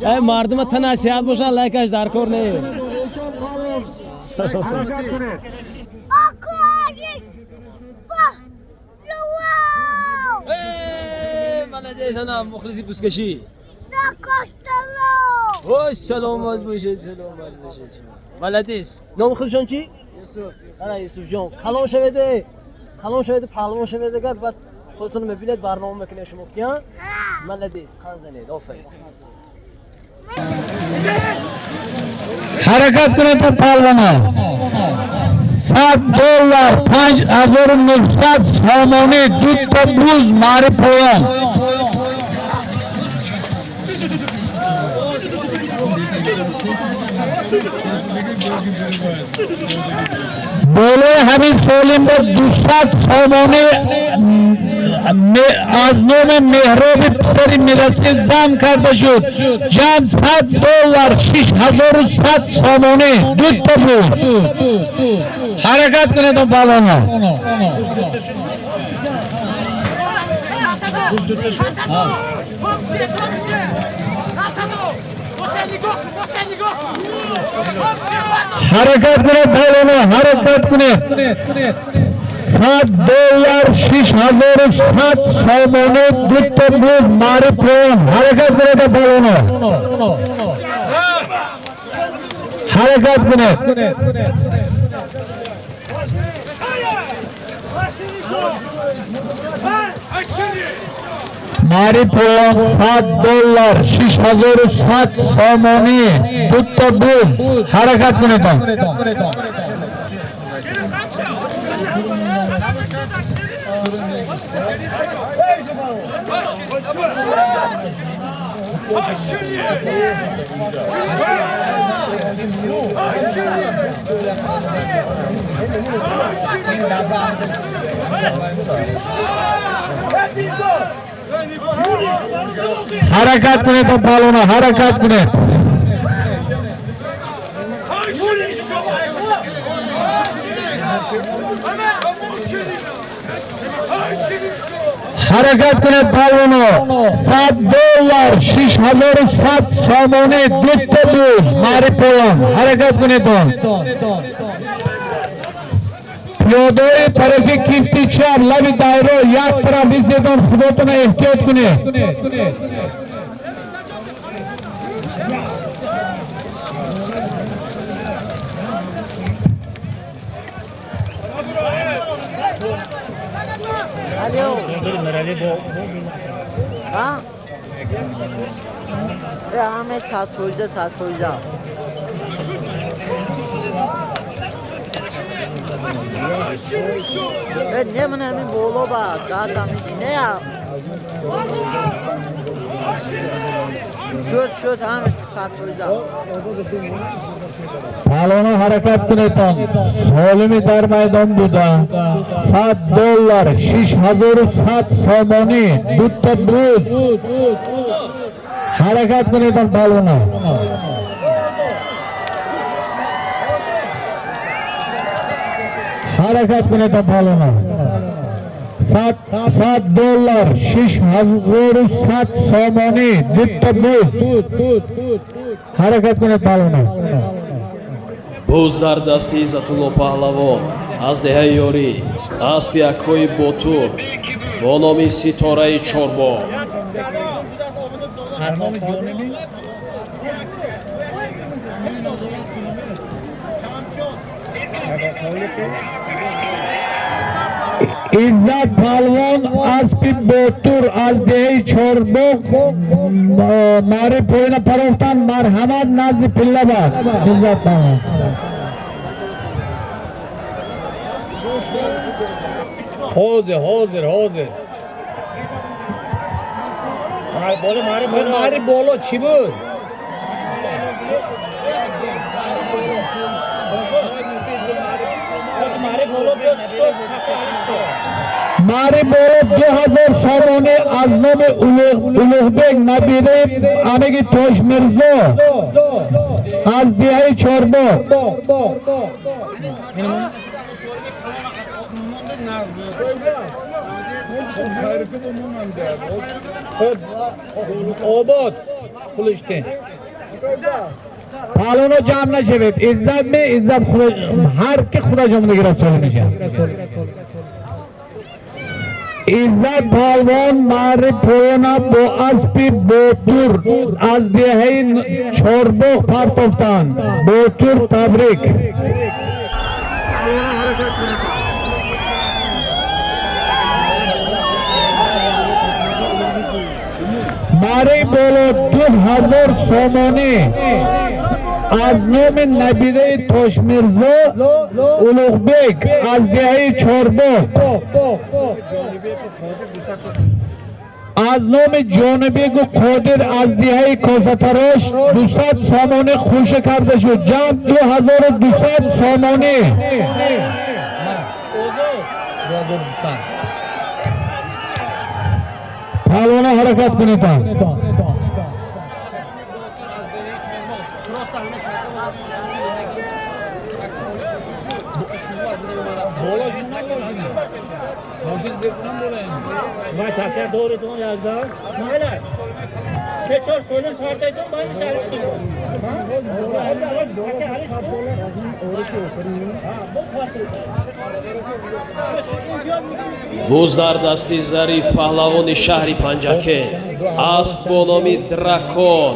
ای مردم تناسیات باشن لایکش در کار نه مالدیس انا مخلصی بوسکشی اوه سلامت باشید مالدیس نام خودشون چی؟ یوسف یوسف جان کلام شوید پهلوان شوید اگر بعد خودتون میبینید برنامه میکنه شما کیا مالدیس خان زنید آفرین حرکت کنه تا پهلوانا $7 5900 سامانه دو تا بوز ماری پویان بوله همین سولیم با 200 سامانه از نام مهراب پسری میرسید زم کرده شد جمع $100 6100 سامانه دو تا بود حرکت کنه تو بالانا حرکت کنه بالانا حرکت کنه $7 6100 سامانه دو تا بود ماری پویان حرکت کنه تو بالانا حرکت کنه ماری پویان $7 6100 سامانه دو تا بود حرکت کنه تو حرکت کنه تو بالونا حرکت کنه حرکت کنه بالونا $7 6100 سامانه دو تا بوز ماری پویان حرکت کنه تو پیاده طرف کیفتی چپ لب دایره یک طرف زدن خودتون احتیاط کنه همه ساعت روزه نه من همین بولو با ساعت همین نه یا شد همه ساعت روزه پالونا حرکت کنه تان سالمی در میدان بودن $7 6100 سامانه دو تا بود حرکت کنه تان پالونا حرکت کنه تان پالونا $7 6100 سامانه دو تا بود حرکت کنه پالونا буз дар дасти Иззатулло Паҳлавон аз деҳаи ёрӣ аспи акҳои ботур бо номи Ситораи Чорбог Izzat Palvon aspi botur az dehi Chorbog mari poyna paroftan marhamat nazdi Pillabad Izzat Palvon Hozir mari bolo chi bud मारे बोलो 2000 सामने आजनो में उलुघबेग नबीरे आने की तोश मिर्जो از دیهای چوربو آباد خلشته پالونو جمع نشوید عزت می عزت هر که خدا جمع رسول میشه عزت پالوان مار پوینا با اسبی بوتور از دیهای چوربو پرتفتان بوتور تبریک ماری بولو 2000 سومانی از نام نبیره توشمیرزو اولوغبیک از دیهای چوربو از نام جانبیگ و قادر از دیهای کوزتراش 200 سومانی خوش کرده شد جمع 2200 سومانی پالونا حرکت کنید ما تاکر دورتون یازدار ماله چطور سولن ساعتیتون باید شارش کنیم буз дар дасти зариф паҳлавони шаҳри панҷаке асп бо номи дракон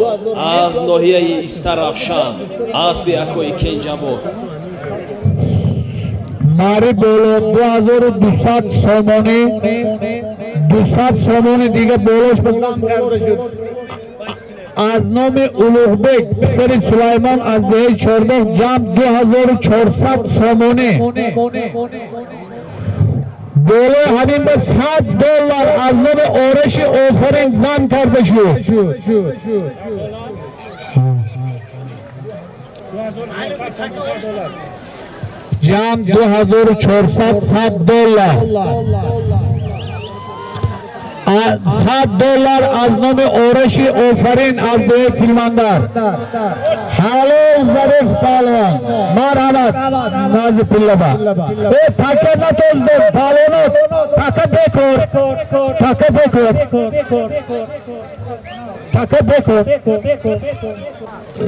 аз ноҳияи истарафшан аспи акои кенҷабой ماری بولو 2200 سومانی 200 سومانی دیگه بولوش بسان کرده شد از نام اولوغبیک پسر سلیمان از دیه چوربخ جمع 2400 سومانی بولو همین به $100 از نام آرش آفرین زن کرده شد جمع 2400 $100 $100 از نام آرش آفرین از دیه فیلماندر حالو ظریف پالوان مرحمت ناز پلبا تاکه نتوزده پالوانو تاکه بکر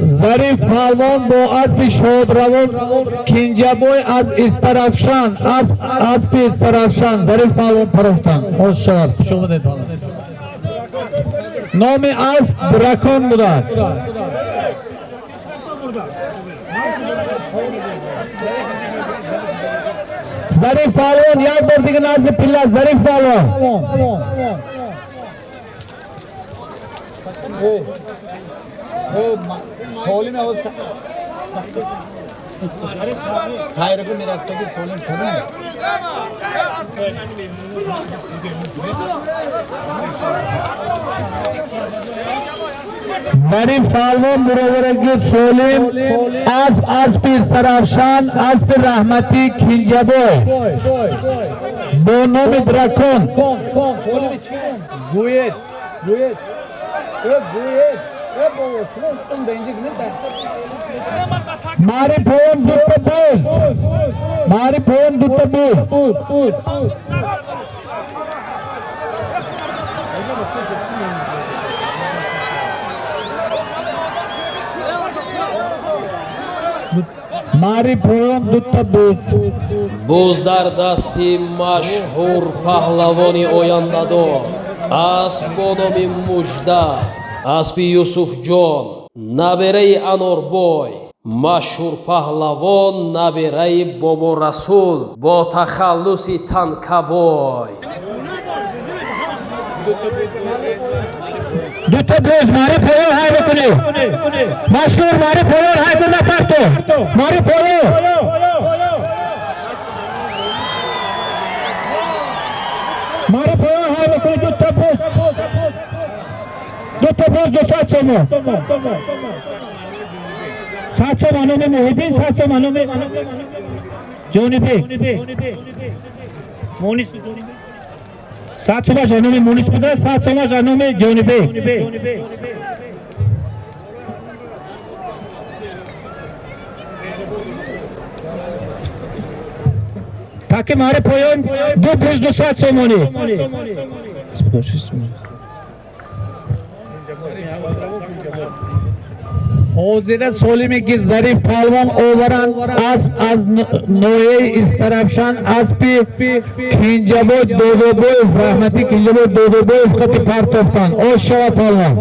ظریف پالوان با اسب شادروان کنجبوی از استرافشان اسب استرافشان ظریف پالوان پروفتن خوشحال شما نام اسب درکان بوده است ظریف پالوان یک بار دیگه ناز پله ظریف پالوان खोली में उसका टायर को मेरा इसका भी खोली खड़ा है ظریف پالوان برابر سولیم از پیر سرافشان از پیر رحمتی کنجبوی با نام درکون گوید ماری پون دوتا بوز ماری پون دوتا буз дар дасти машҳур паҳлавони ояндадор асп бо номи мужда аспи юсуфҷон набераи анорбой машҳур паҳлавон набераи боборасул бо тахаллуси танкабой دوتا بوز ماری پویان های بکنی مشهور ماری پویان های کن نپرتو ماری پویان های بکنی دوتا بوز 200 شما 700 مانو में मोहिदीन 700 मानो में जोनी पे मोनिस 700 मानो में मोनिस पे 700 मानो में जोनी पे Takim Mari Poyon 2200 somoni. Hozira Solimi ki zarif palvan overan az noye istarafshan aspi Kinjaboy Dodoboy rahmati Kinjaboy Dodoboy khati partoftan o shava palvan.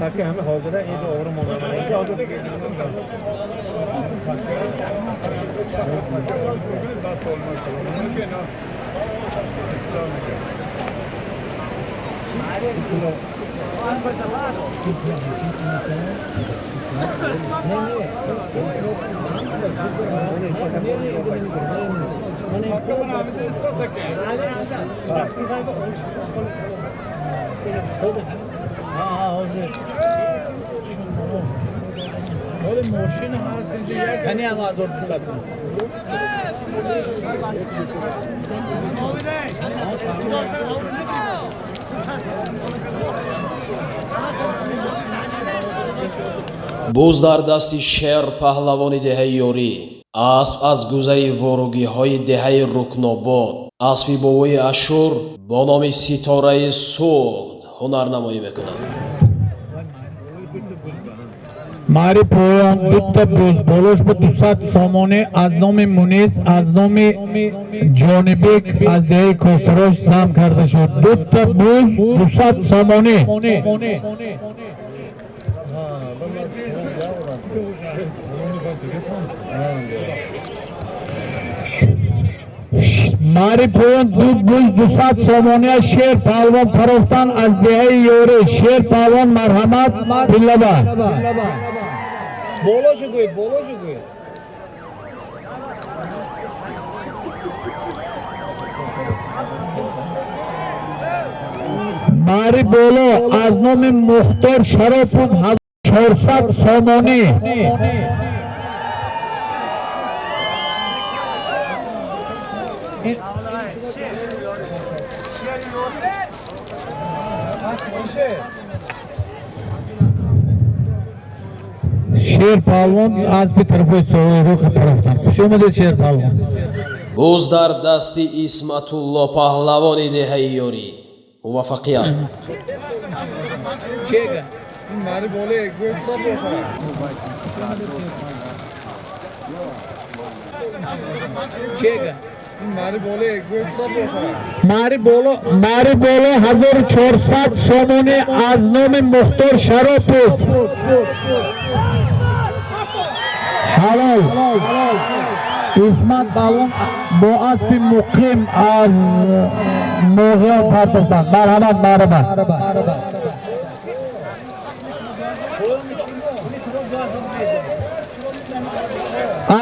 ताकि हमें हौसला ये जो और मौलाना है Böyle moşin hasince ya hani ama zor tutulur. буз дар дасти шер паҳлавони деҳаи ёрӣ, асп аз гузари ворогиҳои деҳаи рукнобод, аспи бовои ашур бо номи ситораи суғд ҳунарнамоӣ мекунад. Mari Poyon dutta buz bolosh bu 200 somoni az nomi Muniz az nomi Jonibek az dehi Kosarosh zam karda shud. Dutta buz 200 somoni. Mari Poyon buz 200 somoni sher palvon faroftan az dehi yori sher palvon marhamat billaba. Boloju goy. Mari bolo az nomi Muxtor Sharopov 1400 somoni. Sher palvon az bir tarafı soğuğu taraftan. Kuşumu Sher palvon. буз дар дасти Исматулло паҳлавони деҳаи ёрӣ. муваффақият. Mari bolo 1400 somoni az nomi Muxtor Sharopov. Halol. İsmat Balon bu aspi mukim az Moğol partoftan. Marhamat.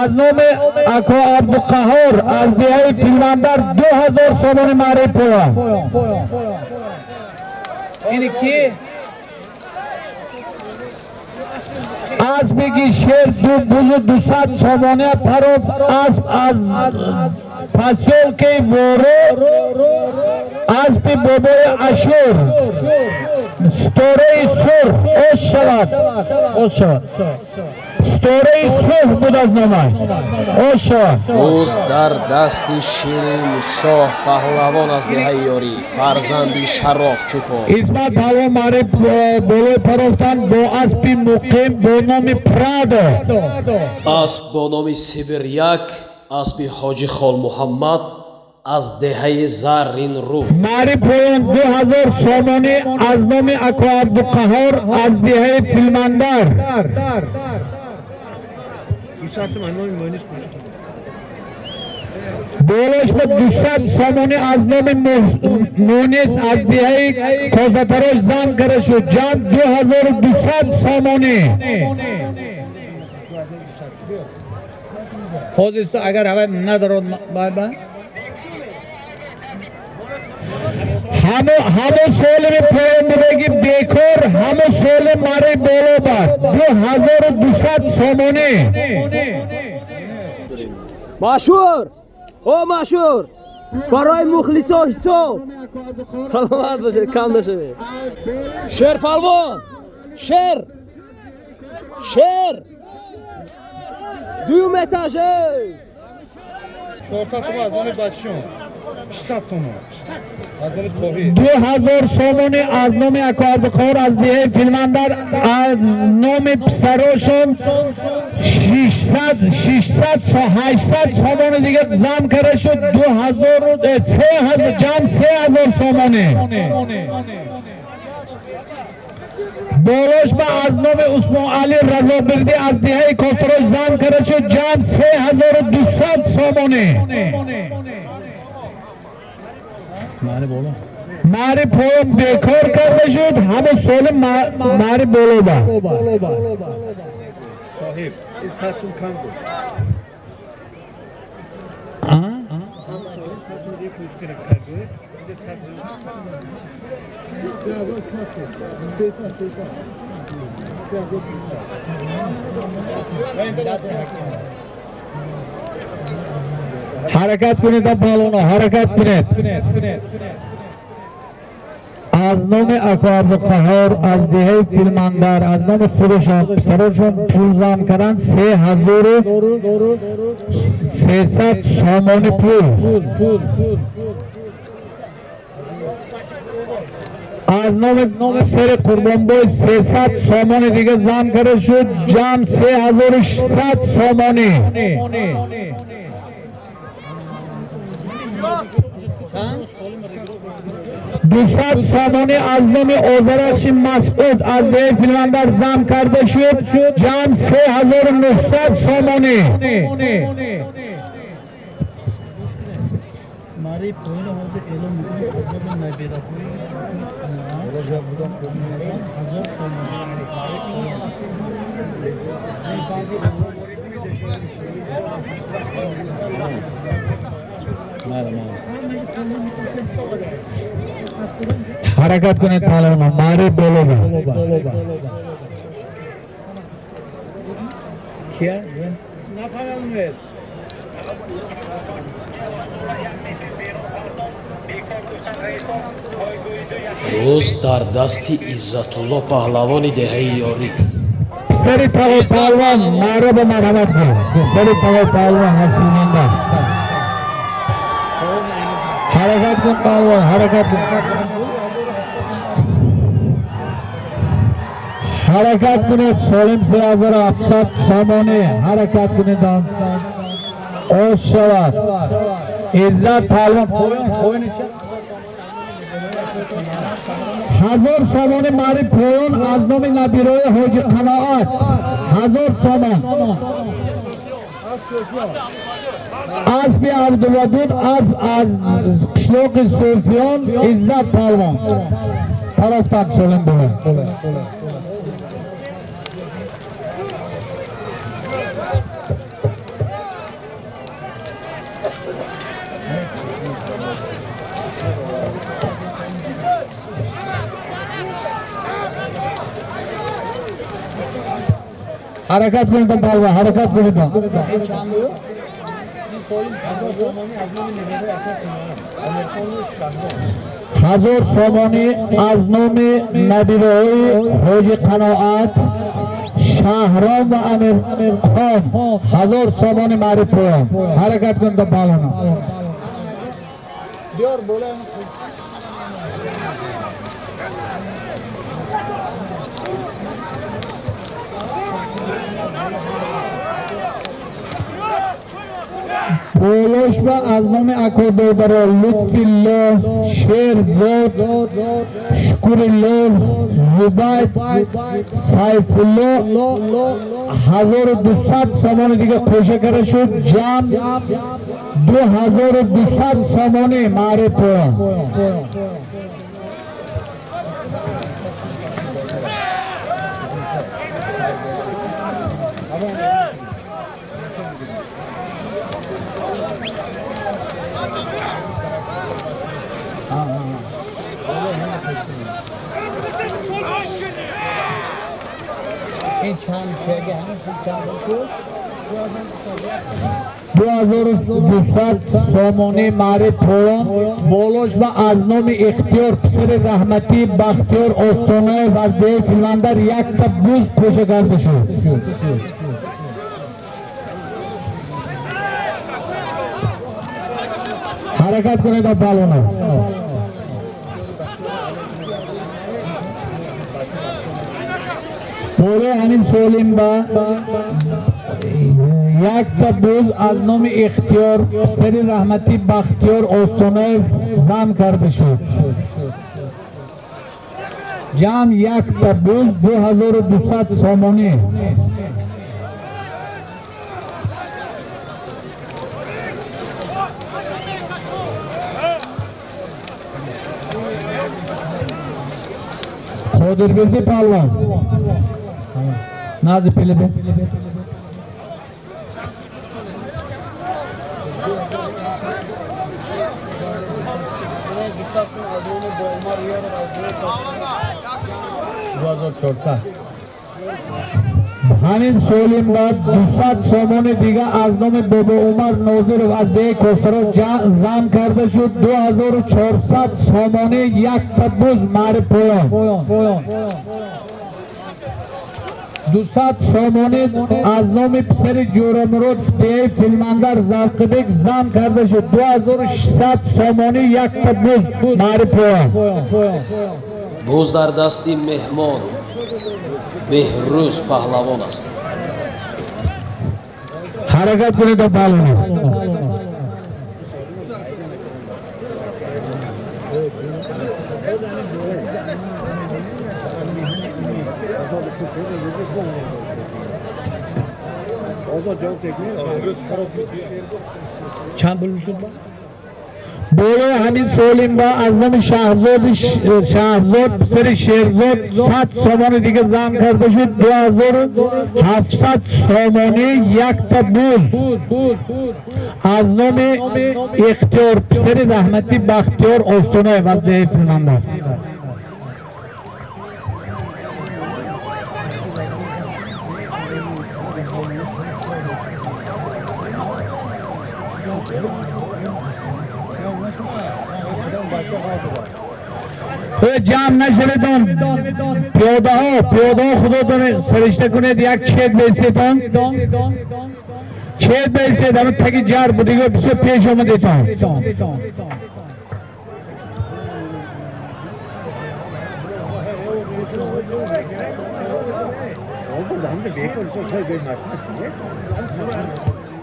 Az nomi Ako Abduqahor az dehai Filmandar 2000 somoni Mari Poyon. ini ki Az begi sher buzu 200 somoni parof az pasyolke voro az bi boboy ashur storey sur oshavad storey sur budaz namay oshavad буз дар дасти Ширин Шоҳ паҳлавон аз деҳаи ёрӣ, фарзанди Шароф Чупон. İsmat Balon Mari boloy paroftan bo aspi muqim bo nomi Prado. асп бо номи Сибиряк, аспи Ҳоҷи Хол Муҳаммад аз деҳаи Зарринрӯ. Mari Poyon 2000 somoni az nomi Ako Abduqahor az dehai Filmandar. Bolosh bu 200 somoni az nomi Muniz az dehai Kozatarosh zam karashu jam 2200 somoni. Hozir agar hava nadarod baba Hamo solimi poyon budagi bekor hamo solim mari bolo bad 2200 somoni. Mashhur! O mashhur! برای مخلصا حساب سلامت باشید کم نشوید شیر پالوان شیر دوم etaje شورتاتو از اون بچه‌ها 600 تومان از اون توحید 2000 سومونی از نام اکوردخور از دیه فیلماندر از نام پسروشون 800 سومونی دیگه زم کرده شد 3000 جمع 3000 سومونی بولوش با از نام عثمان علی رضا بردی از دیه کسروش زم کرده شد جمع 3200 سومونی ماری پولم بیکار کرده شد همه سال ماری بولو با صاحب این سرچون کم بود حرکت کنید بالونو حرکت کنید از نام اکواب قهار از دیه فیلماندر از نام خودشان سرشون پول زم کردن 3300 سامان پول از نام سر قربان بای 300 سامان دیگه زم کرده شد جمع 3600 سامانی 200 سامانی از نام آذرش مسعود از دیه فیلماندر زم کرده شد جمع 3900 سامانی ماری پویل حوزه ایلو میکنه خودم نبیده پویل هزار حرکت کنید پالونا ماری بولو با کیا؟ نفرم روز در دستی عزتالله پهلوانی دهه یاری سری تاو پالوان مارو با مرحمت کنید سری تاو پالوان حسیننده حرکت کن پالوان حرکت کنید سولیم 3700 سامانه حرکت کنید اوش شود عزت پالوان هزار سامان ماری پویان از نام نبیروی حاجی قناعت 1000 سامان اسب عبدالودود اسب از قشلاق صوفیان عزت پالوان طرف تک سولیم بوله حرکت کنید پالوان حرکت کنید 1000 سامانی از نام نبیروی حاجی قناعت شهرام و امیر خان 1000 سامانی ماری پویان حرکت کنید پالوان بیار بوله بولوش با از نام اکودودر لطفی الله شیر زود شکر الله زباید سیف الله 1200 سامان دیگه خوشه کرده شد جمع 2200 سامانی ماری پویان این چند که همه چند بود 2200 سامانی ماری پویان بولوش و از نام اختیار پسر رحمتی بختیار استانه وزده فیلماندر یک تا بوز پوشه کرده شد. حرکت کنید و بالونه پوله همین سولیم با یک تا بوز از نام اختیار سری رحمتی بختیار استانه زم کرده شد. جمع یک تا بوز 2200 سامانی. خودر بردی پالوان نازی پیلی بی همین سولیم بعد 200 سامان دیگه از نام بابا عمر ناظر وزده کوسترا زم کرده شد. 2400 سامانه یک تا بوز ماری پویان 200 سامانه از نام پسر جورامرود فتیه فیلماندر زرقبک زم کرده شد. 2600 سامانه یک تا بوز ماری پویان. буз дар дасти меҳмон беҳрӯз паҳлавон аст. حرکت کنید و بالونه چند بلو شد با؟ بوله همین سولیم با از نام شهزاد پسر شیرزاد 100 سامان دیگه زم کرده شد. 2700 سامانه یک تا بوز از نام اختیار پسر رحمتی بختیار استانه وزده فیلماندر. جمع نشدن پیاده ها خدا سرشته کنید یک چید بیسیتان چید بیسید همه تکی جار بودیگه بسیار پیش آمدیتان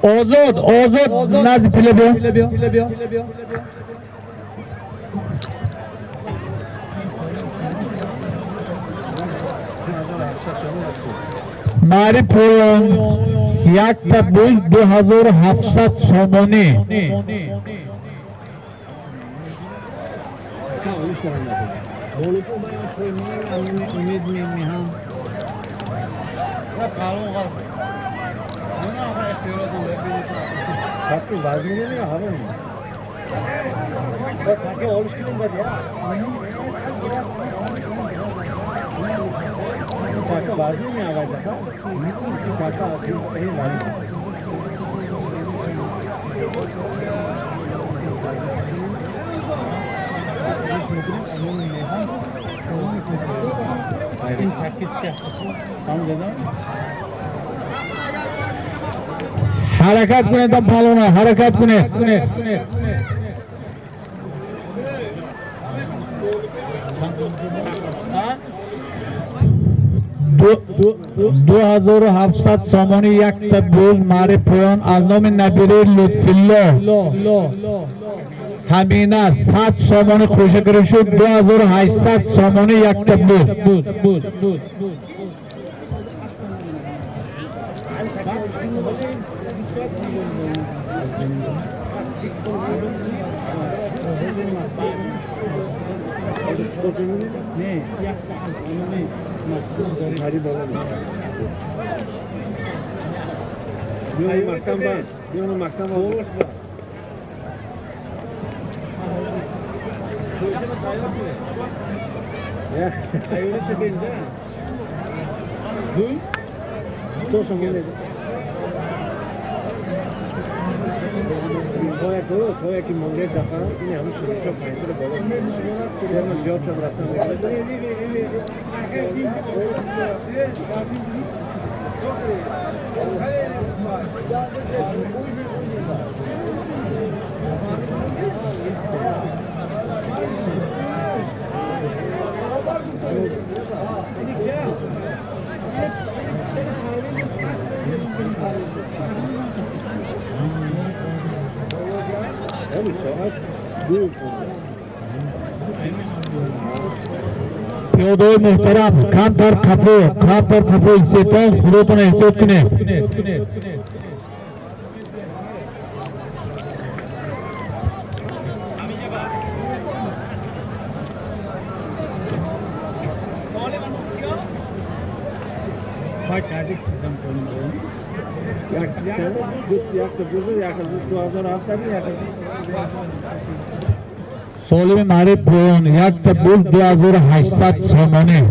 آزاد نازی پیله بیا ماری پویان یک تا بوز 2700 سامانی. حرکت کنه تا پالونا حرکت کنه 2700 سامانی یک تا بوز ماری پویان از نام نبیره لطفالله همینه 100 سامانی خوشه کرده شد. 2800 سامانی یک تا بوز پیاده‌های محترم کم پر کپو استان خودتون احتیاط کنه. سالم معرف پایان یک تبول 2800 سامانه.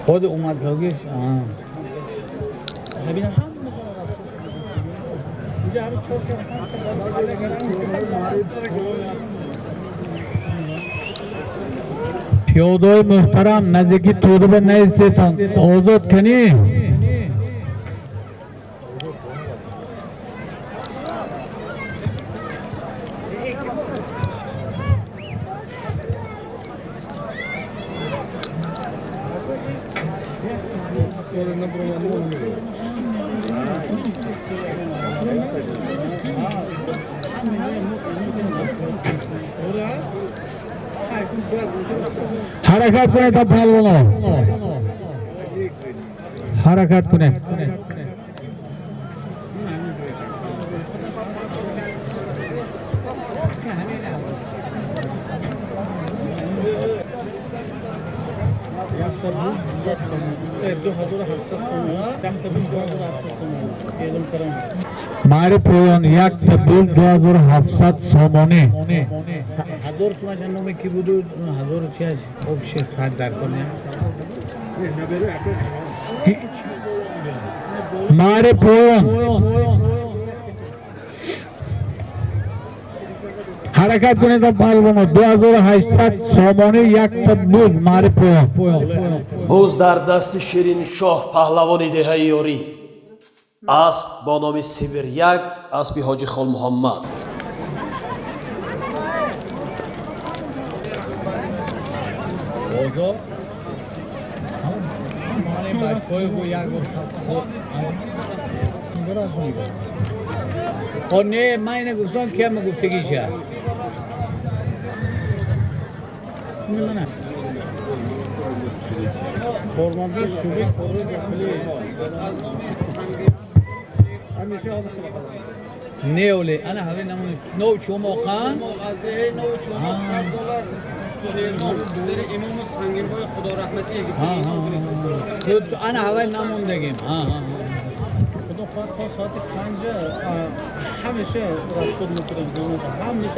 خود اومد لوگیش پیاده‌های محترم نزدیکی توده به نیستان آزاد کنی. حرکت کنه تا پهلوانا حرکت کنه. معرف پایان یک تبدیل 2700 سامانه. هزار تومن نومی کی بود؟ هزار چی از آبش خرد در کنه. معرف پایان حرکت کنید تا پهلوانا 2800 سامانه یک تبدیل معرف پایان. буз дар дасти шириншоҳ паҳлавони деҳаи ёрӣ асп бо номи Сибир 1 аспи ҳоҷихон Муҳаммад. نه من اینه گفتم که همه گفتگی شد نه فرمانده شوری کروی بخلی نه اولی انا همی نمونی نو چوم آخان نو چوم $100 شیرمان زیر امام سنگین بای خدا رحمتی انا همی نموندگیم تا ساعت 5 همیشه رسول میکنم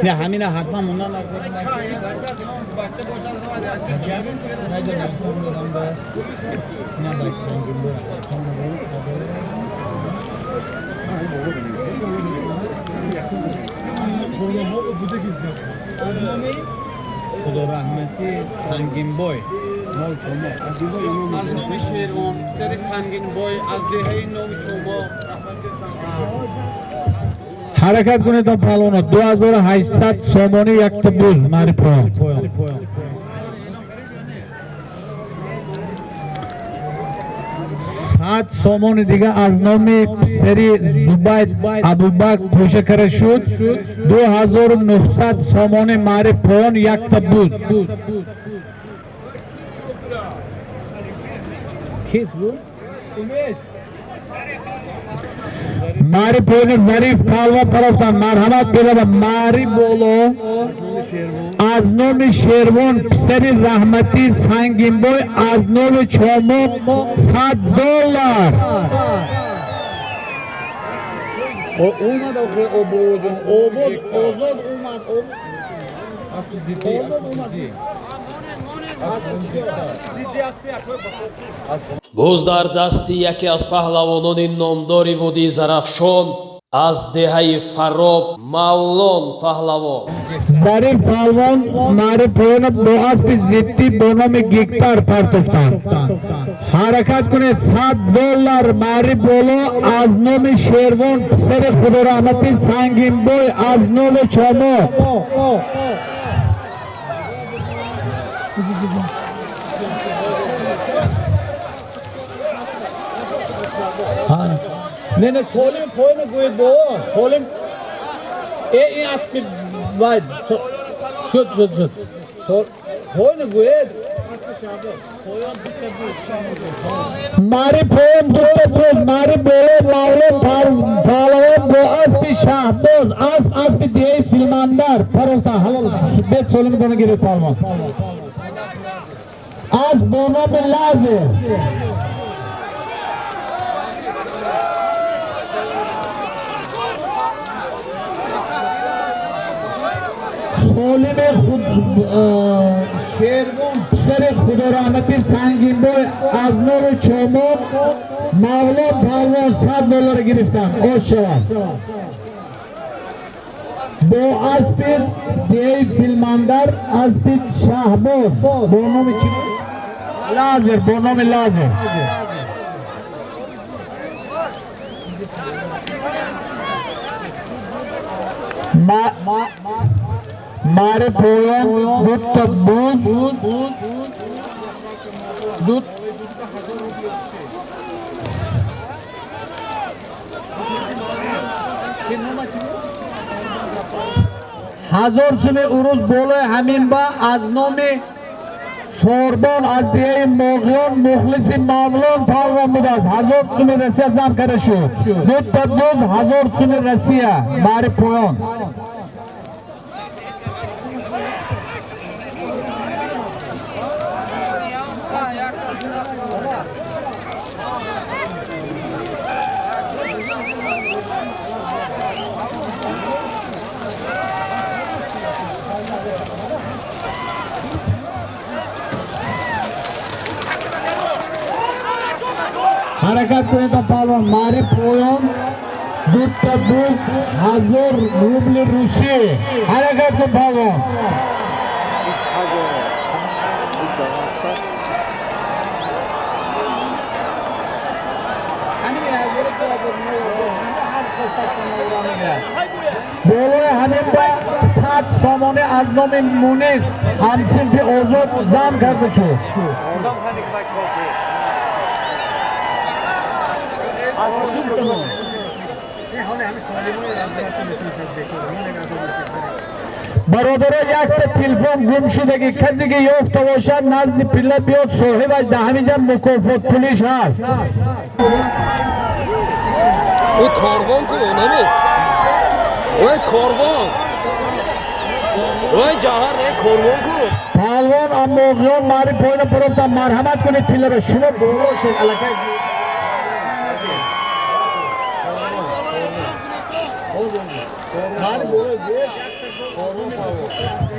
نه همین حتما موندن نکنم بچه باشد نه خدا رحمتی سنگین بای از نام شیروان سر سنگین بای از دهه نام چوما حرکت کنید تا پهلوانا 2800 سامانه یک تبدیل معرف پایان. 7 سامان دیگه از نام پسری زبید ابوبکر پوشکر شد. 2900 سامان معرف پایان یک تبدیل. معرف پایان ظریف پهلوان پرفتن مرحمت پیدا معرف بولو از نام شیروان پسر رحمتی سنگین بای از نام چامو $100 اومد آبود آزاد اومد боз дар дасти яке аз паҳлавонони номдори водии зарафшон аз деҳаи фароб мавлон паҳлавон. Zarif Palvon Marif Poyonov bu aspi ziddi bonomi Giktar partoftan. Harakat kuned $100 Marif Bolo az nomi Shervon Pisari Khudorahmati Sanginboy az nomi Chomo. Ne solim koyma koydu bu. Solim en aspi var. Şut. Koyma koydu. Marif Poyon Duttabuz Marif Bolo Mavlon Palvon bu aspi Shahboz aspi diye filmandar parolta halal bet solimi dona girip Palvon. Az bonomi lazim. Solimi Shervon Pisari Khudorahmati Sanginboy Aznor Chomo Mavlon Palvon $100 giriftan oshşavar. Bu aspir diye filmandar aspir Shahboz bonomi kim? Lazır bonomi lazır. Marif Poyon Duttabuz Hazor suni uruz boloy haminba az nomi Sorbon az diye Moğyon Muhlisi Mavlon Palvon Mudaz Hazor suni Rusya zam karışu Duttabuz Hazor suni Rusya Marif Poyon Harakat Kureta Palvon Marif Poyon Duttabuz Hazor Rubli Rusi Harakat Palvon Boloy Hanimba Sat Somoni Aznomi Munis Hamsinfi Ozod Zam Kardıçu برادر یک تلفن گم شدگی کسی که یافته باشد نزد پله بیاد صاحبش دهمیجم مکافات پولیش هست او کاروان کو نمی او کاروان او جهر نه کاروان کو پالوان اموغیان ماری پایین پروفتا مرحمت کنید پله به شما بروشید علاقه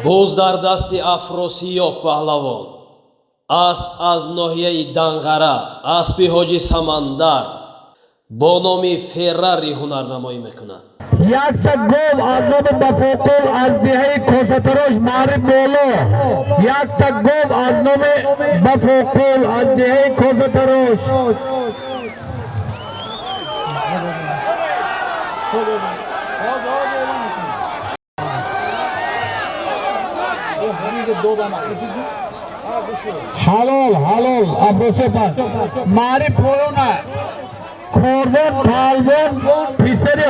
боз дар дасти Афросиёб паҳлавон асп аз ноҳияи Данғара аспи ҳоҷи Самандар бо номи Феррари ҳунарнамоӣ мекунад. Yakta gov aznomi Bafokol az dihai Kosatarosh Marif Bolo Yakta gov aznomi Bafokol az dihai Kosatarosh Halol Abrose pas Marif Bolo na Korban Palvon Pisari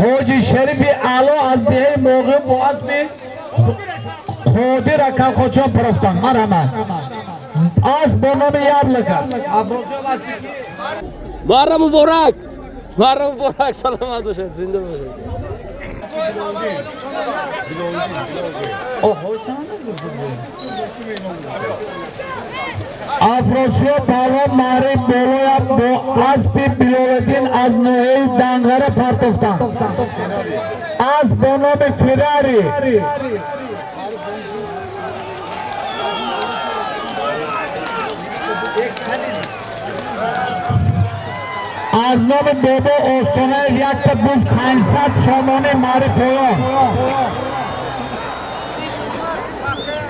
Hoji Sherifi Alo az dihai Moğim Boğaz bi Khodi Rakam Khochon Proftan Marhamat Az bonomi yablaka Marra Muborak salomat bاشد زنده باشد Afrosio Palvon Marif Boloya Bo Aspi Bilovedin az Nohey Dangare Partoftan Az bonomi Ferrari از نام بابا آستانه یک تا بوز 500 سامانه ماری پایان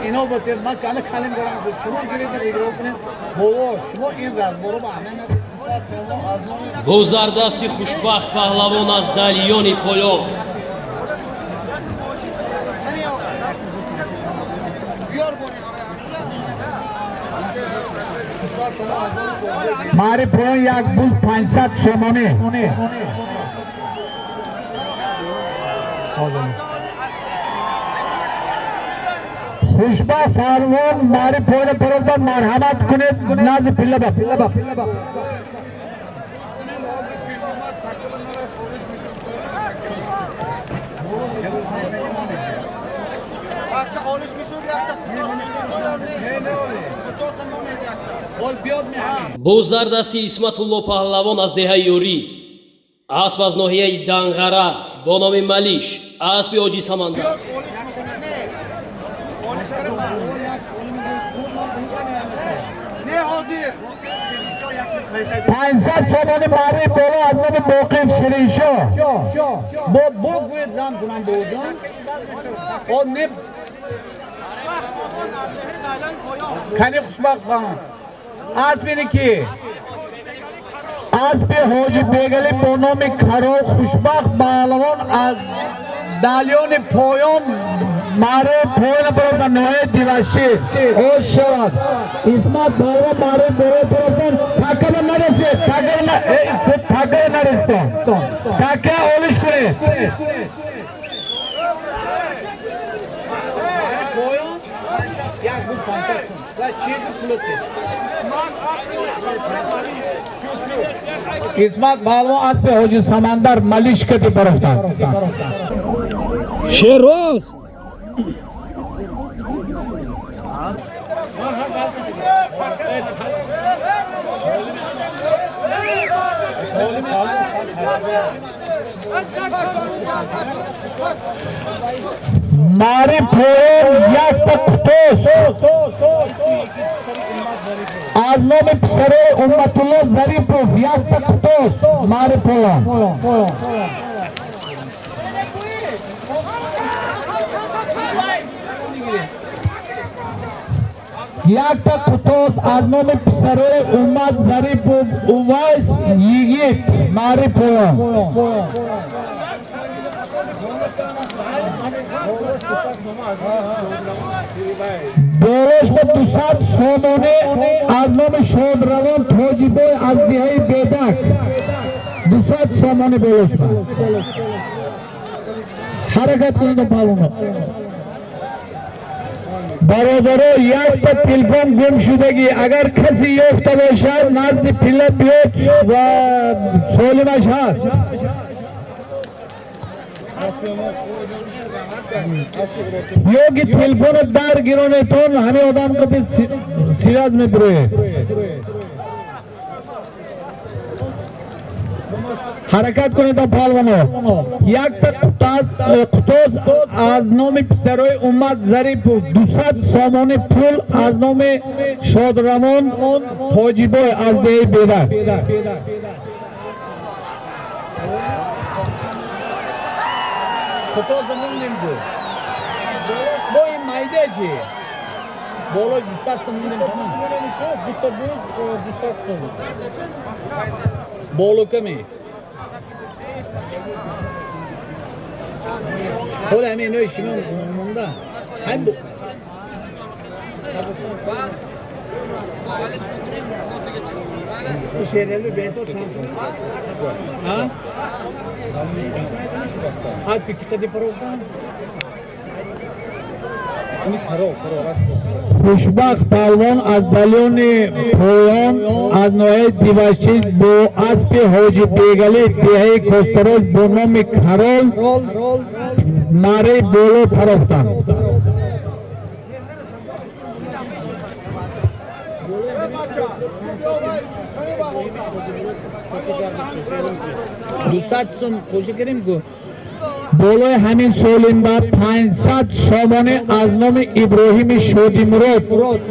اینا باید من کنه کلیم دارم شما گیرید ایگرو کنید بابا شما این رزبارو با همه боз дар дасти хушбахт паҳлавон аз далиёни поён ماری پایان یک بوز 500 سامانه خوشبخت پهلوان ماری پایان پروردن مرحمت کنید نازی پله با боз дар дасти исматулло паҳлавон аз деҳаи ёрӣ асп аз ноҳияи данғара бо номи малиш аспи ҳоҷи самандар 500 سامانه ماری بالا از نام موقف شریشو با بگوید زن کنم بودن او نب کنی خوشبخت بان اسبینی کی اسب حاجی بیگلی با نام کرو خوشبخت پهلوان از دلیان پایان ماره پایان برای نوع دیوشی خوش شود اسمت بالا ماره برای برای تاکه نرسید تاکه نرسید تاکه اولش کنید پایان یک بود 500 و چیز فلوتی اسمت پهلوان اسب حاجی سمندر ملیش کدی برفتن شیروز ماری پایان یک تختوس از نام پسر امت الله ظریفوف یک تختوس ماری پایان یک تختوس از نام پسر امت ظریفوف اویس یگیت ماری پایان دولش با 200 سامانه از نام شادروان توجیبه از دیهای بیدک 200 سامانه بولش با حرکت کنید پالونو برادرو یک تا تلفن گم شدگی اگر کسی یافته باشد نزد پله بیاد و سالمش هست योगी टेलीफोन दार गिरोने तो हमें उदाम कभी सिराज में बिरोए हरकत कोने तो फाल बनो याक तक खुतोस आजनों में पिसरोए उम्मत ज़रीफ 200 सामने फूल आजनों में शोध रमोन फौजीबो आज दे बेदा خطا زمون نمیده با این مایده چی؟ بالا 200 سمون نمیده دوتا بوز 200 سمون بالا کمی خود همین نوی شیمان مونده هم بو आज की कितनी परोगा خوشبخت پهلوان از دلیون پایان از نوع دیوشی با اسب حاجی بیگلی دیهی کستروز با نام کرول ماره بولو پرفتن دوستات سم خوشی کریم کو بولوی همین سولیم با 500 سامانه از نام ابراهیم شودی مراد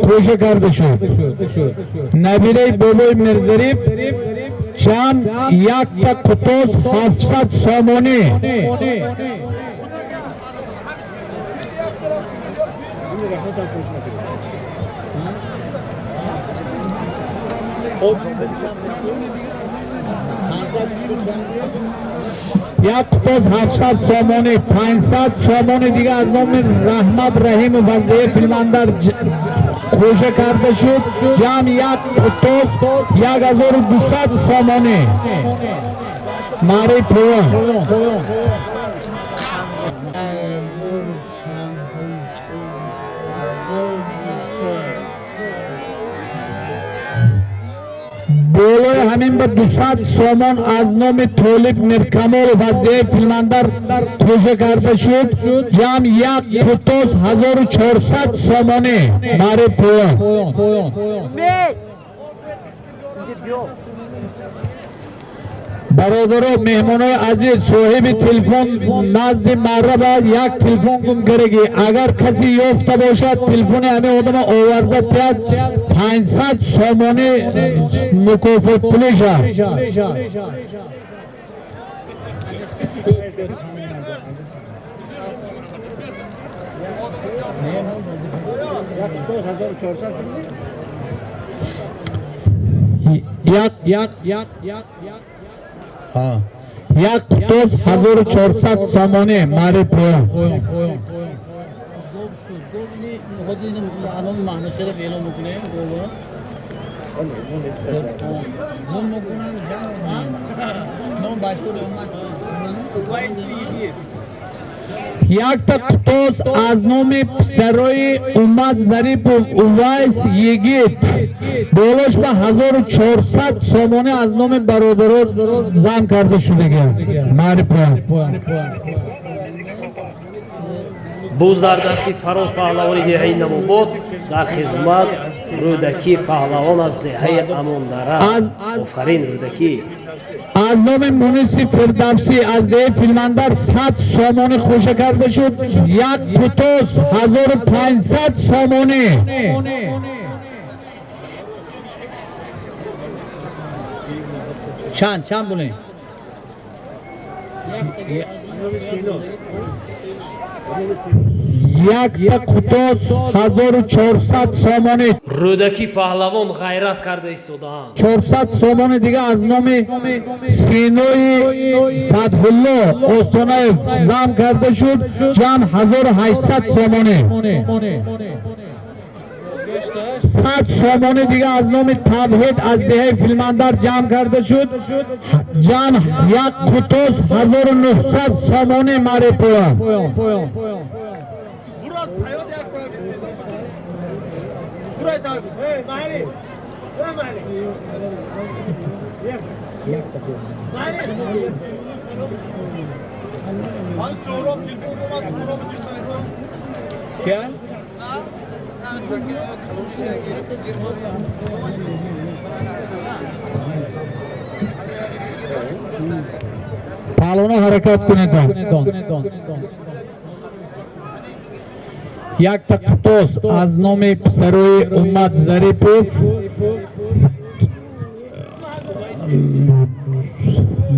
خوشی کرده شد نبیره بولوی مرزریف جام یک تا قطوس 700 سامانه یک قطوس 700 سامانه 500 سامانه دیگه از نام رحمت رحیم وزیر فیلماندر خوشه کرده شد. جمع یک قطوس 1200 سامانه ماری پویان بولوی همین به 200 سامان از نام طالب میرکمال وزیر فیلماندر خوشه کرده شد. جمع یک قطوس 1400 سامانه ماری پویان برادر و مهمانای عزیز صاحب تلفن نزد مربع یک تلفن گم کرگی اگر کسی یافته باشد تلفن همه آدم آورده تیاد 500 سامانه مکافات پولش است. یک قطوس 1400 سامانه ماری پویان یک تا قطوس از نام پسرای اومد ظریف اویس یگیت بولش به 1400 سامانه از نام برادرات زن کرده شده گرد ماری پویان буз дар дасти фароз паҳлавони деҳаи намобод дар хизмат рӯдакӣ паҳлавон аз деҳаи амондара офарин рӯдакӣ از نام مونسی فردوسی از ده فیلماندر 100 سامانه خوشه کرده شد. یک قطوس 1500 سامانه چند بونه یک تا قطوس 1400 سامانه рӯдакӣ паҳлавон ғайрат карда истодаанд 400 سامانه دیگه از نام سینوی فتحالله استانایف زم کرده شد. جمع 1800 سامانه 100 سامانه دیگه از نام توحید از دهه فیلماندر جمع کرده شد. جمع یک قطوس 1900 سامانه ماری پویان پالونا حرکت کنید یک تا قطوس از نام پسروی امت ظریفوف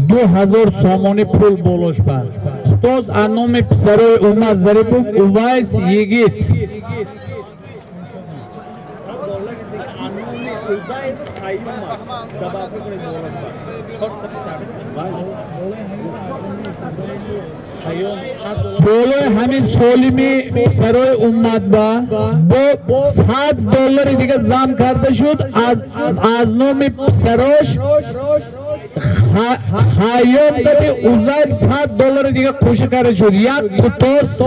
2000 سامانه پول بولوش با قطوس از نام پسروی امت ظریفوف اویس یگیت بولوی همین سولیمی سروی اومد با $100 دیگه زم کرده شد. از نام سروش خیام دادی اوزاید $100 دیگه خوشه کرده شد. یک قطوس $100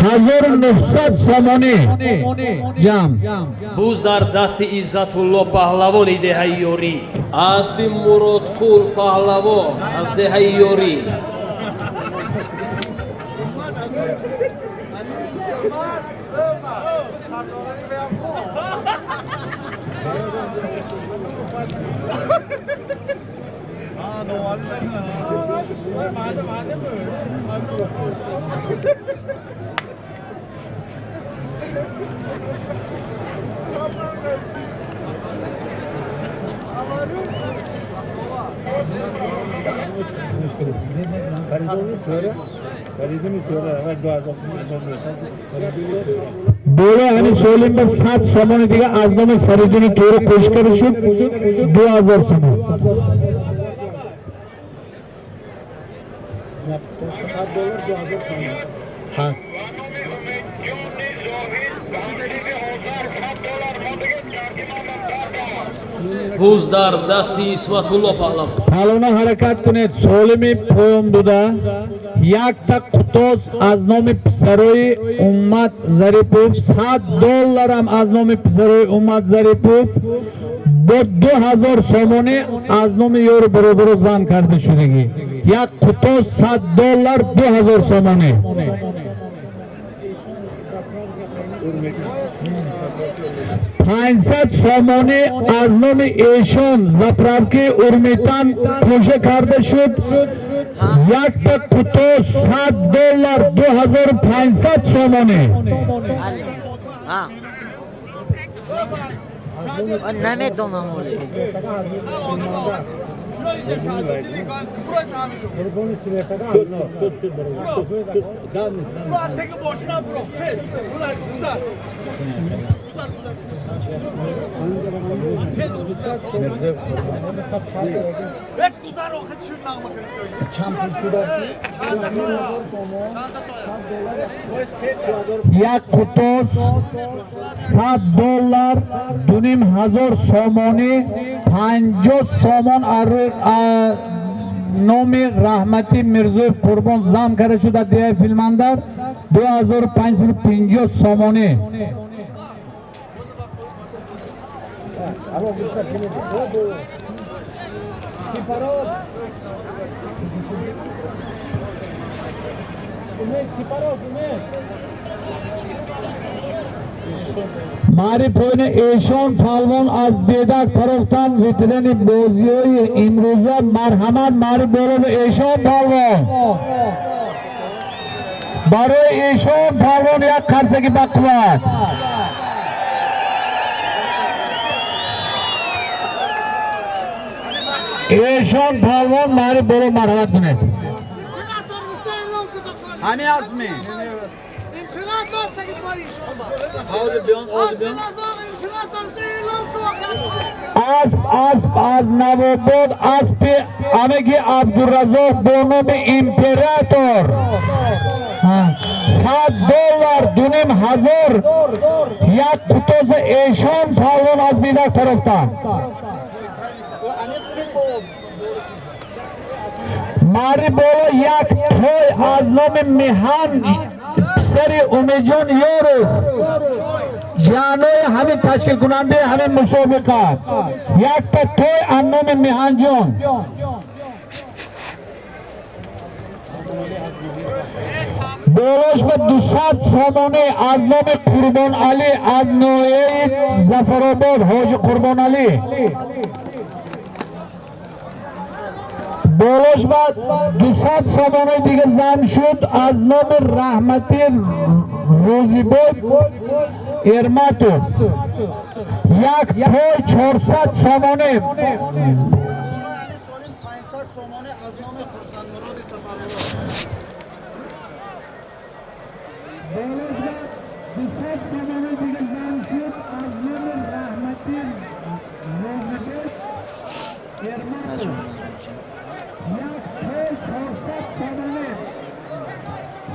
1900 سامانه جمع буз дар дасти иззатулло паҳлавони деҳаи ёрӣ аспи муродқул паҳлавон аз деҳаи ёрӣ Amaru. Böyle hani söyleyeyim ben saat somonu diye azdamı Feridun'u doğru koşkarı şu 2000 somon. Ha. Buzдар дасти Исматулло паҳлавон. Палона ҳаракат кунед. Солими поёмдуда якта қутоз аз номи писарои Уммат Зарипов $100 ҳам аз номи писарои Уммат Зарипов бо 2000 сомонӣ аз номи ёру бародару зан карда шудагӣ. Як қутоз $100 2000 сомонӣ. $500 сомонӣ аз номи эшон заправки Урмитан кӯша карда шуд. Якта қутоз $100 2500 сомонӣ. ها من نمیدونم ولی یک قطوس $100 2500 سامانی 50 سامان نومی رحمتی مرزویف قربان زم کرده شده دیگه فیلماندر 2550 سامانی. मारी पोने एशोन फालवन आज बेदा फरोख्तान वितरणी बोजियोई इमरोजा मरहमत मारी बोलो एशोन फालवन बारो एशोन फालवन या खर्चे की बकवास एशोन फालवन मारी बोलो मरहमत ने हमें आज में از نوابود از پی امگی عبدالرزاق بونو به امپراتور $100 2500 یک قطوز ایشان فالون از بیدک طرفتان ماری بولو یک توی از نام میهان سری امیجان یورف جانوی همین تشکیل کننده همین مسابقات یک تا توی انام میهان جان بولوش به 200 سامانه از نام قربان علی از نوعی زفرآباد حاج قربان علی بولوش بعد 200 سامانه دیگه زن شد از نام رحمتی روزیباد ارماتو یک پای 400 سامانه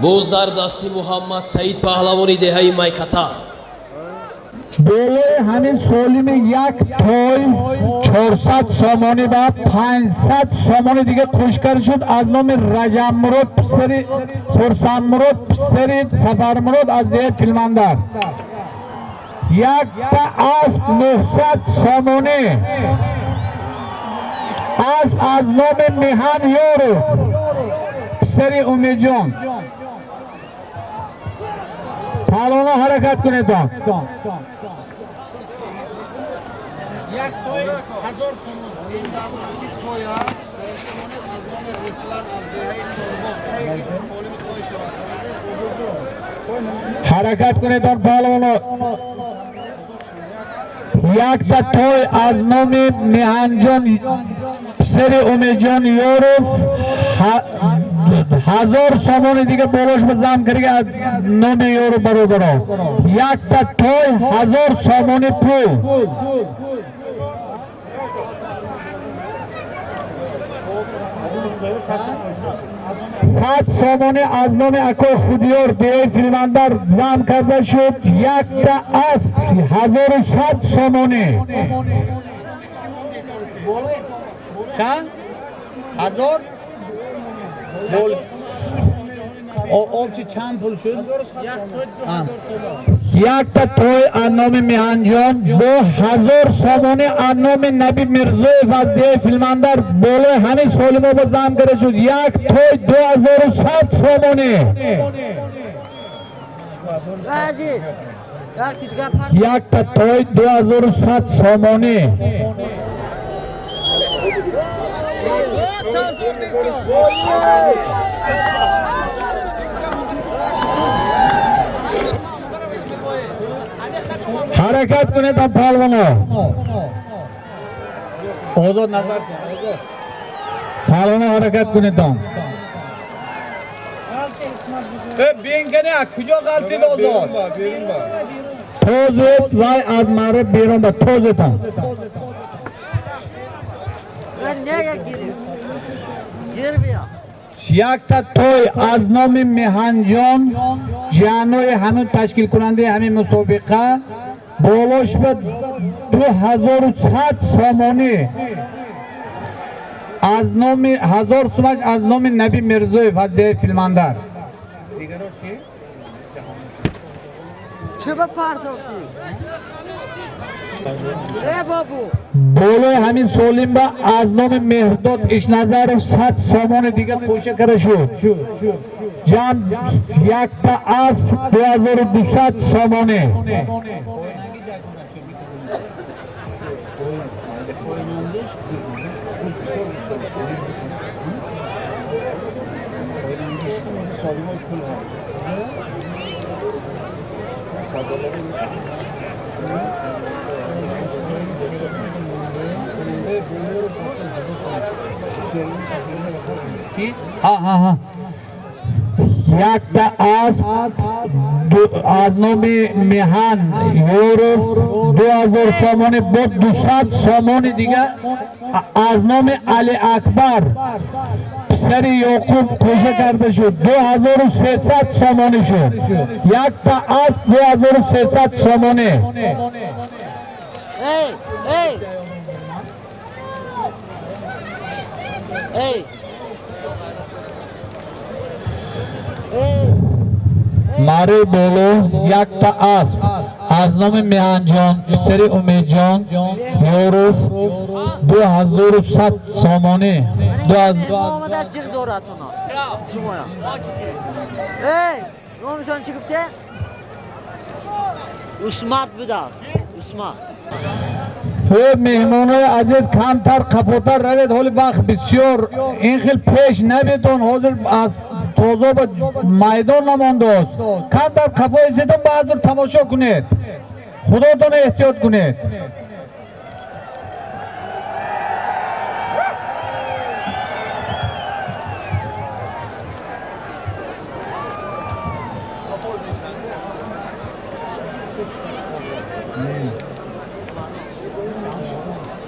боз дар дасти муҳаммад саид паҳлавони деҳаи майката بولوی همین سولیم یک توی 400 سامانی و 500 سامانی دیگه خوشکر شد از نام رجب مراد پسری خرسان مراد پسری سفر مراد از دیگه فیلماندر یک تا اسب 900 سامانی اسب از نام میهان یورو پسری امیجان پالونا حرکت کنید یک توی 1000 سومون این داوری تویا حرکت کنید پالونا یک تا توی از نام میهانجان سری امیدجان یوروف 1000 سومون دیگه بولوش به زم کریگه 9 یورو برادر یک تا توی 1000 سومون پول 7 سومون از نام اکوی خودیار دیگه فیلماندار زم کرده شد یک تا اسب 1100 سومونه چند؟ 1000 بول آبچی چند پول شد؟ یک تا توی انام میهنجان با 1000 سومونه انام نبی مرزوی وزدیه فیلماندار بوله همین سولمو با زم کرده شد یک توی 2100 سومونه عزیز یک تا توی 2100 سومونه حرکت کنید تا پهلوانا آزاد نظر پهلوانا حرکت کنید تا بین کنه کجا غلطی آزاد توزت وای از مره بیرون با توزت هم یک تا توی از نام میهنجان جانوی همون تشکیل کننده همین مسابقه بولوش به 2100 سومونی از نام 1000 سومش از نام نبی مرزوی وزیر فیلماندار چه با پرداختی؟ بابو بولوی همین سولیم با از نام مهرداد ایش نظر 100 سومون دیگه کوشه کرده شد جمع یک تا اسب 2200 سومونه یک تا اسب از نام میهن یوروف 2000 سومون بود 200 سومون دیگه از نام علی اکبر پسر یعقوب کوشه کرده شد 2300 سومون شد یک تا اسب 2300 سومونه ماره بولو یک تا اسب از نام میهنجان پسر امیدجان یوروف 2100 سومونه نامشان چی گفته؟ اسمت بده اسمت مهمانای عزیز کمتر کپوتر روید حالی وقت بسیار این خیلی پیش نبیتون حاضر از توضا با میدان نمانده است کمتر کپای زیدون بازدور تماشا کنید خداتون احتیاط کنید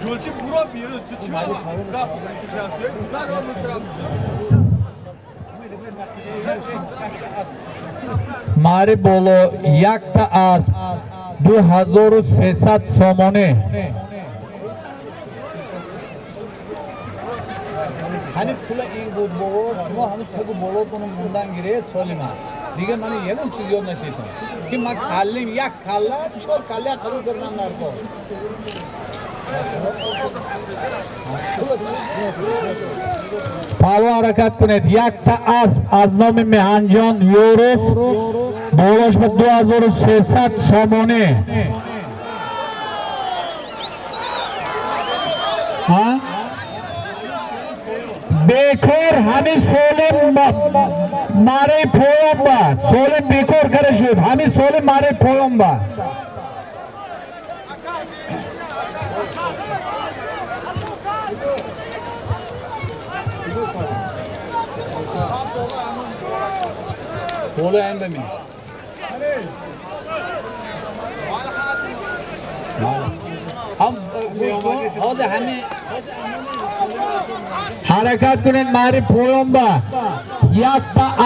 Yolcu bura bir yeri sıçma ama kapı şişesi tutar o mutlaka. ماری بولو یک تا اسب 2300 سومونه hani pula iyi بود بابا شما همون تگو بالاتون موندن گیره سالیما دیگه من یکم چیز یاد نکردم که ما کلیم یک کله 4 کله قبول کردم نرکو پالو حرکت کنید یک تا اسب از نام میهنجان یوروف بولوش به 2300 سومونه بیکار همین سولیم ماره پویم با سولیم بیکار کرده شد همین سولیم ماره پویم با پولو هم ببین هم همه حرکت کنید ماری پولم با یک تا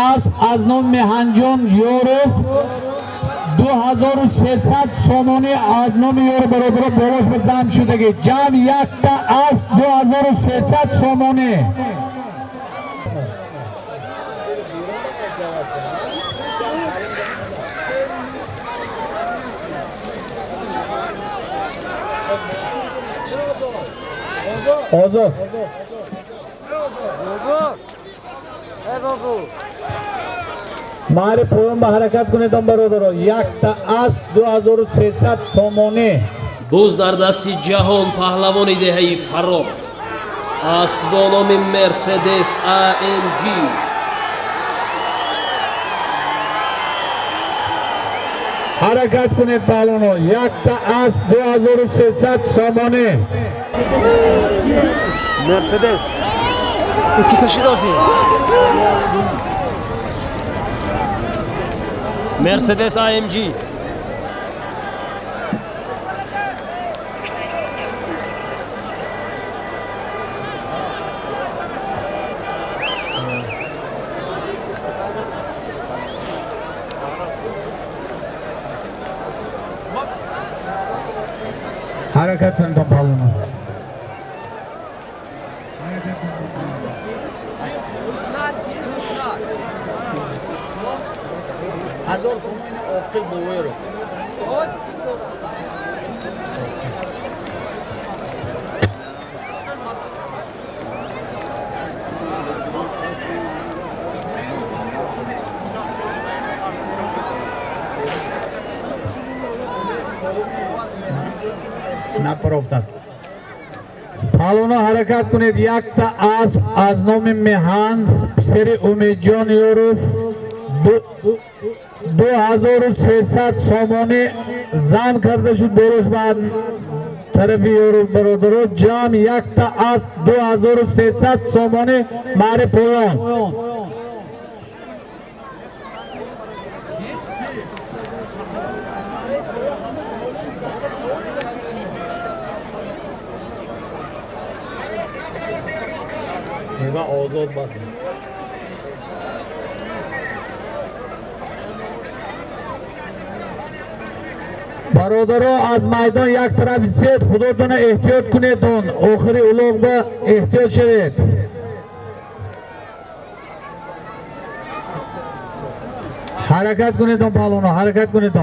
از نام میهنجون یوروف 2300 سومونی از نام یورو برادر بروش به جمع شدگی جمع یک تا 2300 سومونی آزاد ماری پولم با حرکت کنید برادر یک تا 2300 سومونی буз дар дасти ҷаҳон паҳлавони деҳаи фарод асп бо номи мерседес amg حرکت کنید پهلوانو یک تا 2300 سومونی مرسدس کی کشید آسی مرسدس AMG حرکت کنید پهلوانو هزار تومانی افتل بویرو نپروفتد پهلوانو حرکت کنید یک تا از نام میهند سری امیدجان یوروف 2300 سومونی زن کرده شد بروش بعد طرفی یوروف برادرو جمع یک تا 2300 سومونی ماری پولان و آزاد باشه برادرو از میدان یک طرف زید خودتون احتیاط کنید آخری اولوگ با احتیاط شوید حرکت کنید پهلوانو حرکت کنید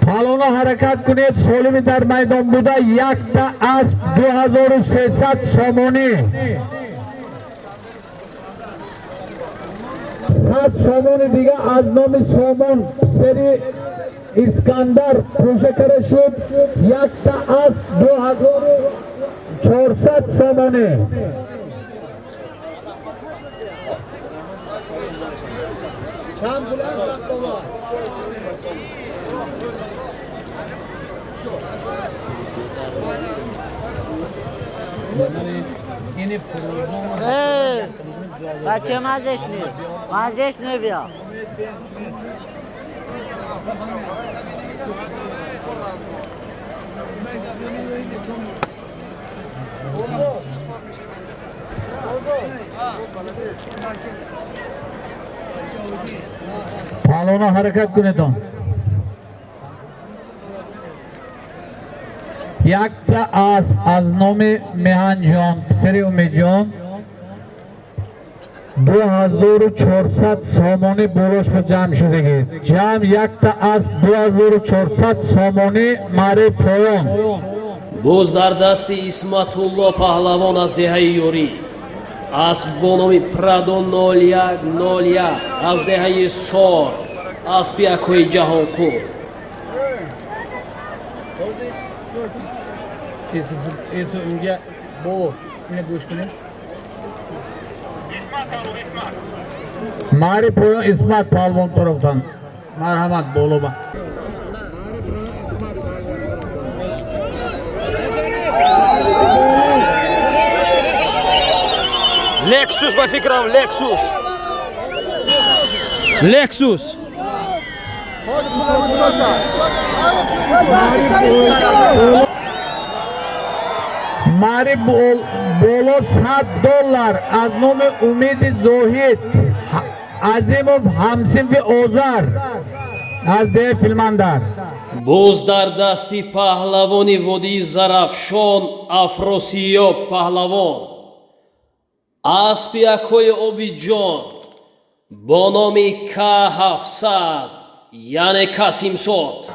پهلوانو حرکت کنید سولمی در میدان بوده یک تا 2300 سومونی 100 سومونی دیگه از نام سومون سری اسکندر پروژه کرده شد یک تا 2400 سومونی چند بلند رفت آمد بچه مزش نی مزش نی بیا پهلوانو حرکت کنید یک تا از نام میهن جان سری امید جان 2400 سومونی بروش به جمع شدگی جمع یک تا 2400 سومونی ماری پولان буз дар дасти исматулло паҳлавон аз деҳаи ёрӣ асп бо номи прадо 0101 аз деҳаи сор аспи акои ҷаҳонқур Esi önce bu اینه گوش کنید. ماری پویان اسمت پالوان طرفتان مرحمت بولو با لکسوس با فکرم لکسوس ماری بولو $100 از نام امید زاهد عظیمов همسین و اوزار از ده فیلماندار боз дар дасти паҳлавони водии зарафшон афросиёб паҳлавон аспи акҳои обиҷон бо номи К700 яъне К700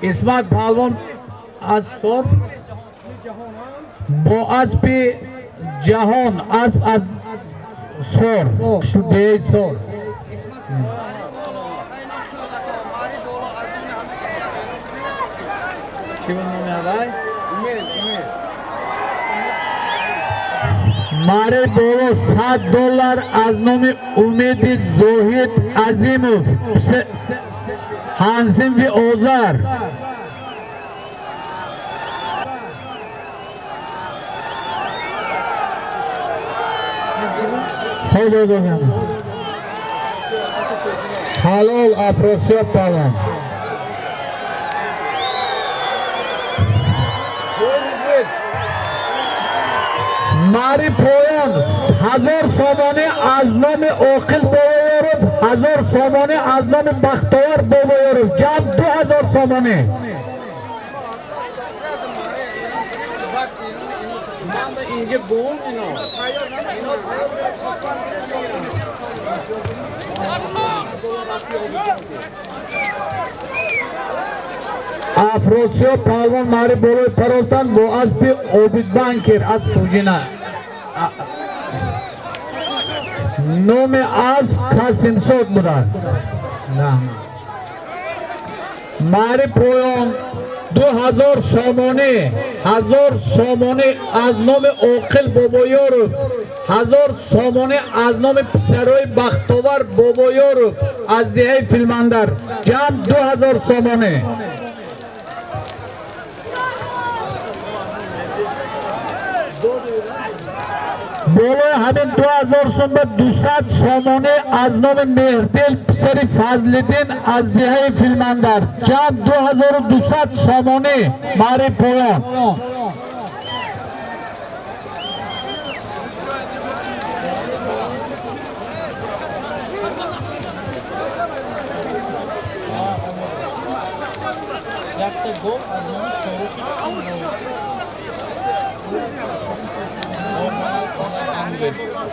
اسمت پالوان از سور با اسب جهان اسب از سور شده سور ماره بولو $100 از نام امید زاهد عظیمov همسین و اوزار حلال افراسیاب پالوان ماری پویان 1000 سامانه از نام عاقل بابایارov 1000 سامانه از نام بختیار بابایارov جمع 2000 سامانه افراسیاب پالوان ماری بولوی فرالتان با اسب عابدبانکر از سوجینا نام اسب K700 بودند ماری پویان 2000 سامانه 1000 سامانه از نام عاقل بابایارov 1000 سامانه از نام پسرای بختاور بابایارov از دهه فیلماندار جمع 2000 سامانه بالای همین 2000 سوم 200 سامانه از نام مهردل پسر فضل‌الدین از دهه فیلماندار جمع 2200 سامانه ماری پویان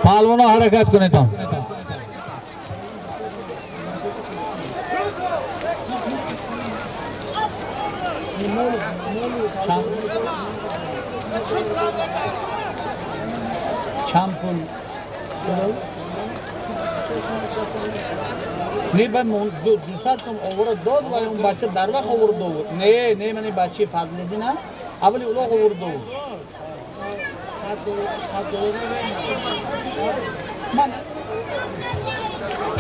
پالوانا حرکت کنید تو چمپون نه به 200 سوم آورد داد و اون بچه در وقت آورد داد نه من بچه فضل‌الدین نه اولی اولاغ آورد داد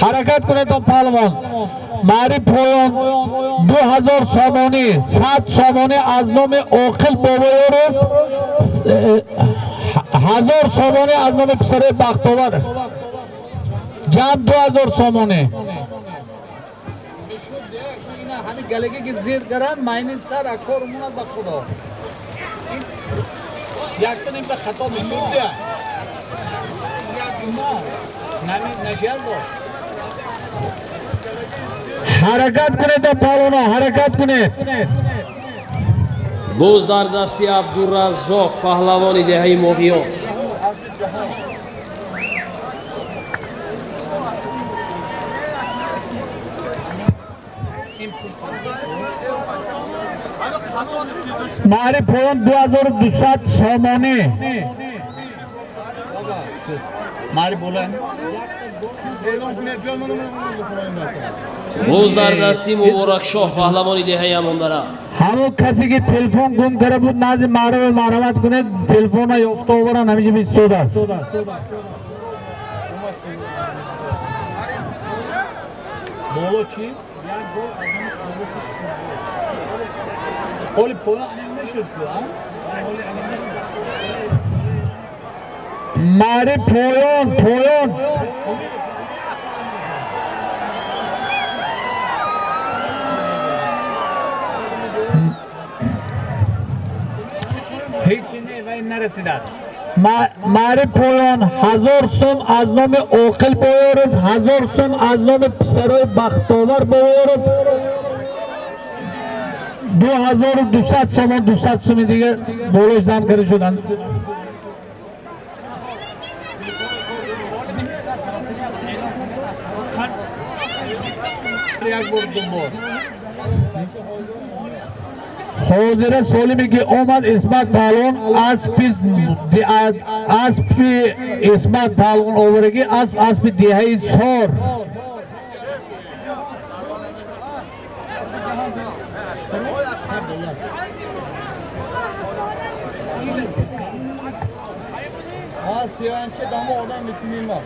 حرکت کنید تو پالوان ماری پویان 2000 سامانه 100 سامانه از نام عاقل بابایارov 1000 سامانه از نام پسر بختاور جمع 2000 سامانه همه گلگه که زیر گرن ماین سر اکار موند به خدا یک کنیم به خطا میشود ده نشیل داشت حرکت کنید تا پالونا حرکت کنید боз дар дасти абдураззоқ паҳлавони деҳаи моҳиён ماری پویان 2200 سامانه मारे बोला है Bo'zlar dasti muborak shoh pahlavoni dehay amondara. हम किसी की टेलीफोन गुम करे बुद नाज़ मारे और मारवात कुने टेलीफोन आ योफ्तो ओवरा नमी जी भी सोदा बोलो ची ओली पोला अनेक शुरू किया मारे फोयन फोयन मारे पोयन हजार सोम आजनो में ओखल बोयर हजार सोम आजनो में सरोय बख्तोवर बोयर 2200 सोम 200 सोम दिगे बोलो इस्लाम करे शुदान Hozire Solimi ki Omar İsmat Talon aspi İsmat Talon overgi aspi dihai sor siyasetçi damı olan bütünlüğüm var.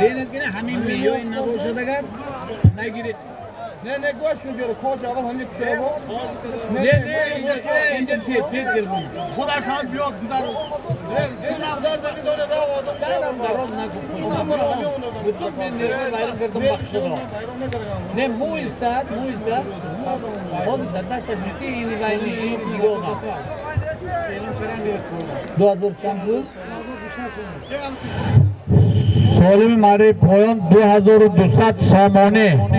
Deniz gene hamim mi yo inna boşada gar ne giri Ne koş şu göre koç ama hani kısa bu. ne ince tez gir bunu Kuda şampiyon güzel. Ne navdar da bir tane daha oldu. bütün ben bayram kırdım bakışıda ne mu istat o da taşa biti ini bayni ini yoga Duadur şampiyon Solimi mare poyon 2200 somone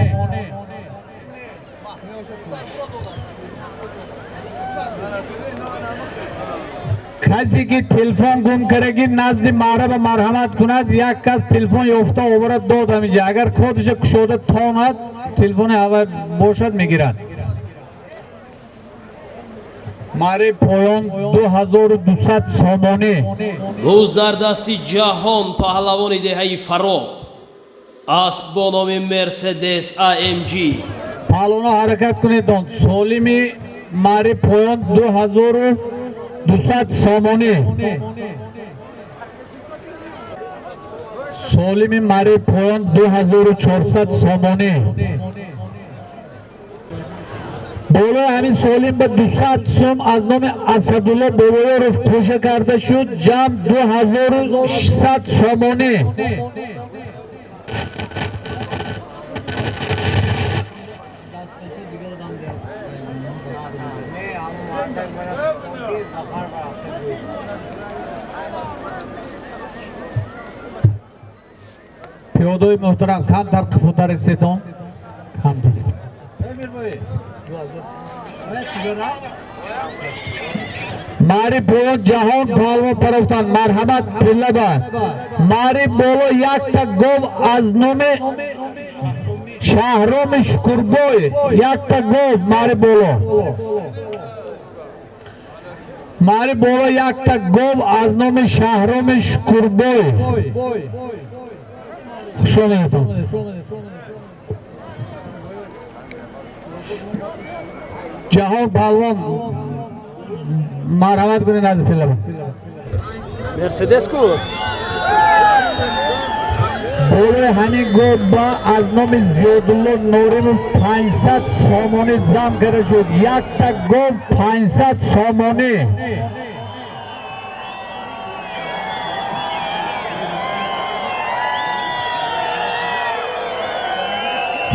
किसी की टेलीफोन गुम करेगी नाज़ मारा व मरहमत कुनाद या कस टेलीफोन योफ्ता ओवरत दो दमी जागर खुद से शोदत थोनत टेलीफोन हवा बोशत में गिरा मारे पोयन 2200 somone Bo'zlar dasti jahon pahlavoni dehay faro. Asp bo nomi Mercedes AMG. पालोना हरकत कुने दोन सोलिमी मारे पोयन 2200 somone सोलिमी मारे पोयन 2400 somone बोलो हमें सोलिम बे 200 सोम आजनो में असदुल्ला बोबोयोरov कोशा करता शुद जाम 2700 somone Teodoy muhtaram kam tar kıfutar etseton kam tar मारी बोलो जहां भालवो परवतान मरहमत बिल्लाबा मारी बोलो याक तक गोव आजनो में शहरों में शुकुरबोय याक तक गोव मारे बोलो याक तक गोव आजनो में शहरों में शुकुरबोय शोने तो जहां भालवो मरहमत कुने नाज़ फिल्म Mercedes ku. बोले हनी गोबा आजनो में ज़ियोदुल्लो नोरे में 500 somone जाम करे जो याक तक गोब 500 somone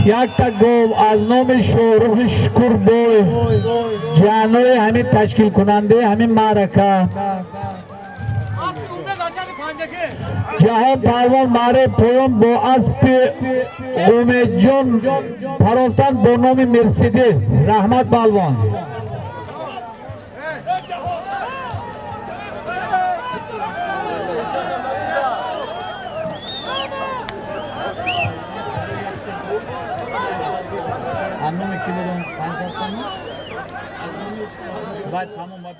याक तक गोब आजनो में शोरूम शुक्र बोय जानोए हमें तश्किल कुनांदे हमें मारका जहां पावन मारे पोयम बो अस्पे उमेजन फरोख्तान दोनों में मर्सिडीज रहमत पालवान अन्नों में किलो 500 बात हम मत